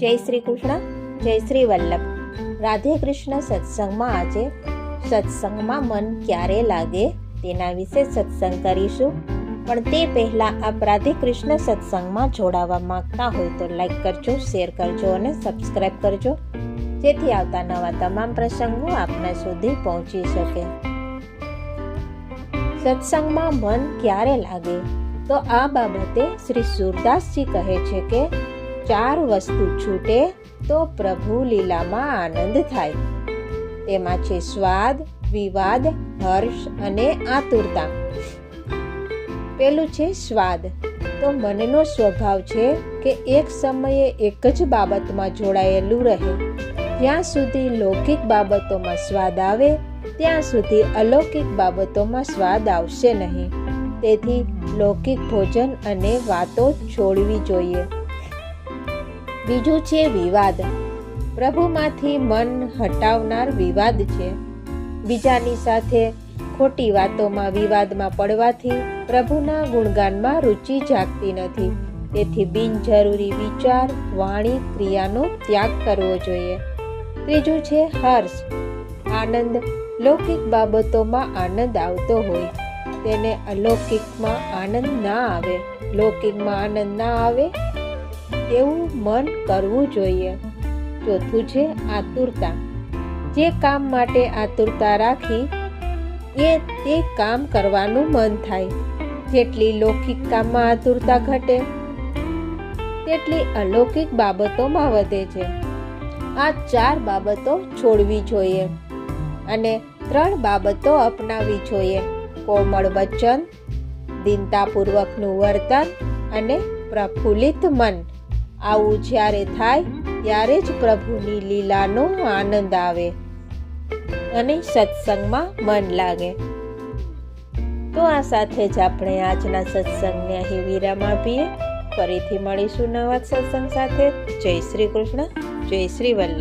જય શ્રી કૃષ્ણ, જય શ્રી વલ્લભ. રાધે કૃષ્ણ સત્સંગમાં આજે સત્સંગમાં મન ક્યારે લાગે તેના વિશે સત્સંગ કરીશું. પણ તે પહેલાં આપ રાધે કૃષ્ણ સત્સંગમાં જોડાવા માંગતા હોય તો લાઈક કરજો, શેર કરજો અને સબસ્ક્રાઈબ કરજો, જેથી આવતા નવા તમામ પ્રસંગો આપના સુધી પહોંચી શકે. સત્સંગમાં મન ક્યારે લાગે તો આ બાબતે શ્રી સુરદાસજી કહે છે કે 4 વસ્તુ છૂટે તો પ્રભુ લીલામાં આનંદ થાય. તેમાં છે સ્વાદ, વિવાદ, હર્ષ અને આતુરતા. પેલું છે સ્વાદ. તો મનનો સ્વભાવ છે કે એક સમયે એક જ બાબતમાં જોડાયેલું રહે. જ્યાં સુધી લૌકિક બાબતોમાં સ્વાદ આવે ત્યાં સુધી અલૌકિક બાબતોમાં સ્વાદ આવશે નહીં. તેથી લૌકિક ભોજન અને વાતો છોડવી જોઈએ. બીજું છે વિવાદ. પ્રભુમાંથી મન હટાવનાર વિવાદ છે. બીજાની સાથે ખોટી વાતોમાં વિવાદમાં પડવાથી પ્રભુના ગુણગાનમાં રુચિ જાગતી નથી. તેથી બિનજરૂરી વિચાર, વાણી, ક્રિયાનો ત્યાગ કરવો જોઈએ. ત્રીજું છે હર્ષ. આનંદ. લૌકિક બાબતોમાં આનંદ આવતો હોય તેને અલૌકિકમાં આનંદ ના આવે, લૌકિકમાં આનંદ ના આવે એવું મન કરવું જોઈએ. ચોથું છે આતુરતા. જે કામ માટે આતુરતા રાખી તે કામ કરવાનું મન થાય. જેટલી લૌકિક કામમાં આતુરતા ઘટે તેટલી અલૌકિક બાબતોમાં વધે છે. આ 4 બાબતો છોડવી જોઈએ અને 3 બાબતો અપનાવવી જોઈએ: કોમળ વચન, દીનતાપૂર્વકનું વર્તન અને પ્રફુલ્લિત મન. આવું જ્યારે થાય ત્યારે જ પ્રભુની લીલાનો આનંદ આવે અને સત્સંગમાં મન લાગે. તો આ સાથે જ આપણે આજના સત્સંગને અહીં વિરામ આપીએ. ફરીથી મળીશું નવા સત્સંગ સાથે. જય શ્રી કૃષ્ણ, જય શ્રી વલ્લભ.